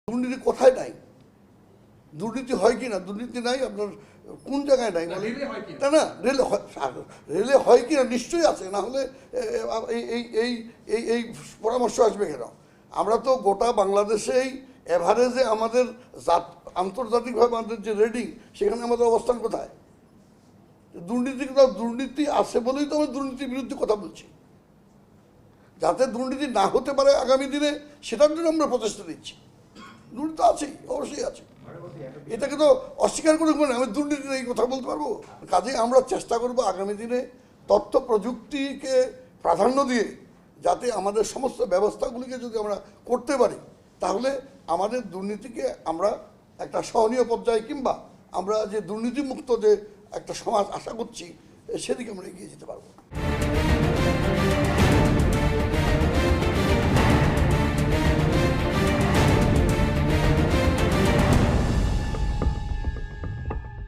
দুর্নীতি কোথায় নাই? দুর্নীতি হয় কি না? দুর্নীতি নাই আপনার কোন জায়গায় নাই? তাই না? রেলে হয় কি না? নিশ্চয়ই আছে, না হলে এই এই এই এই পরামর্শ আসবে কেন? আমরা তো গোটা বাংলাদেশেই এভারেজে আমাদের আন্তর্জাতিকভাবে আমাদের যে রেটিং, সেখানে আমাদের অবস্থান কোথায়? দুর্নীতি আছে বলেই তো আমরা দুর্নীতির বিরুদ্ধে কথা বলছি। যাতে দুর্নীতি না হতে পারে আগামী দিনে, সেটার জন্য আমরা প্রচেষ্টা দিচ্ছি। দুর্নীতি আছেই, অবশ্যই আছে, এটাকে তো অস্বীকার করে না। আমি দুর্নীতির এই কথা বলতে পারবো? কাজে আমরা চেষ্টা করবো আগামী দিনে তথ্য প্রযুক্তিকে প্রাধান্য দিয়ে যাতে আমাদের সমস্ত ব্যবস্থাগুলিকে যদি আমরা করতে পারি, তাহলে আমাদের দুর্নীতিকে আমরা একটা সহনীয় পর্যায়ে, কিংবা আমরা যে দুর্নীতিমুক্ত যে একটা সমাজ আশা করছি, সেদিকে আমরা এগিয়ে যেতে পারবো।